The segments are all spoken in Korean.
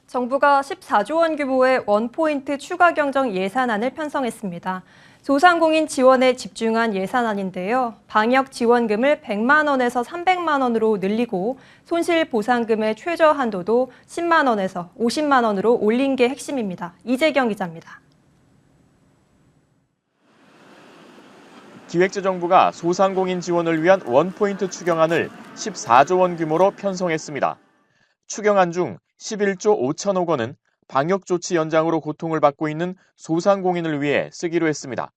정부가 14조 원 규모의 원포인트 추가 경정 예산안을 편성했습니다. 소상공인 지원에 집중한 예산안인데요. 방역 지원금을 100만 원에서 300만 원으로 늘리고 손실보상금의 최저 한도도 10만 원에서 50만 원으로 올린 게 핵심입니다. 이재경 기자입니다. 기획재정부가 소상공인 지원을 위한 원포인트 추경안을 14조 원 규모로 편성했습니다. 추경안 중 11조 5천억 원은 방역조치 연장으로 고통을 받고 있는 소상공인을 위해 쓰기로 했습니다.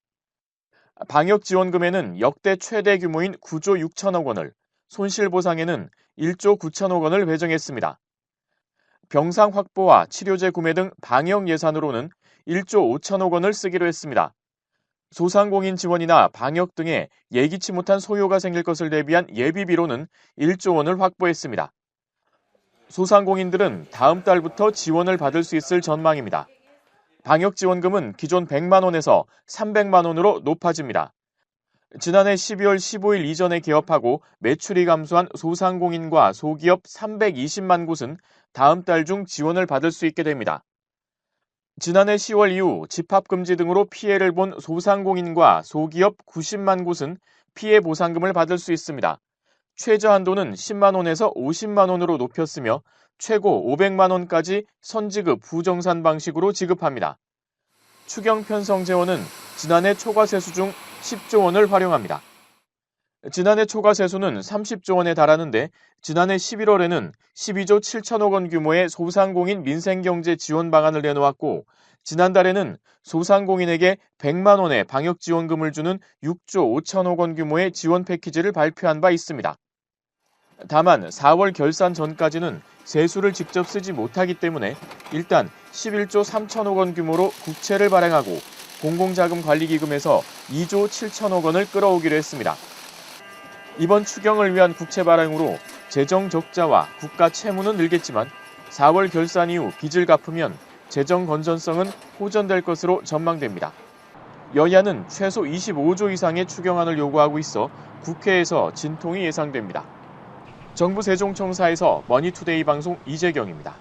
방역지원금에는 역대 최대 규모인 9조 6천억 원을, 손실보상에는 1조 9천억 원을 배정했습니다. 병상 확보와 치료제 구매 등 방역 예산으로는 1조 5천억 원을 쓰기로 했습니다. 소상공인 지원이나 방역 등에 예기치 못한 소요가 생길 것을 대비한 예비비로는 1조 원을 확보했습니다. 소상공인들은 다음 달부터 지원을 받을 수 있을 전망입니다. 방역지원금은 기존 100만 원에서 300만 원으로 높아집니다. 지난해 12월 15일 이전에 개업하고 매출이 감소한 소상공인과 소기업 320만 곳은 다음 달 중 지원을 받을 수 있게 됩니다. 지난해 10월 이후 집합금지 등으로 피해를 본 소상공인과 소기업 90만 곳은 피해 보상금을 받을 수 있습니다. 최저 한도는 10만 원에서 50만 원으로 높였으며 최고 500만 원까지 선지급 부정산 방식으로 지급합니다. 추경 편성 재원은 지난해 초과세수 중 10조 원을 활용합니다. 지난해 초과세수는 30조 원에 달하는데 지난해 11월에는 12조 7천억 원 규모의 소상공인 민생경제 지원 방안을 내놓았고 지난달에는 소상공인에게 100만 원의 방역지원금을 주는 6조 5천억 원 규모의 지원 패키지를 발표한 바 있습니다. 다만 4월 결산 전까지는 세수를 직접 쓰지 못하기 때문에 일단 11조 3천억 원 규모로 국채를 발행하고 공공자금관리기금에서 2조 7천억 원을 끌어오기로 했습니다. 이번 추경을 위한 국채 발행으로 재정 적자와 국가 채무는 늘겠지만 4월 결산 이후 빚을 갚으면 재정 건전성은 호전될 것으로 전망됩니다. 여야는 최소 25조 이상의 추경안을 요구하고 있어 국회에서 진통이 예상됩니다. 정부 세종청사에서 머니투데이 방송 이재경입니다.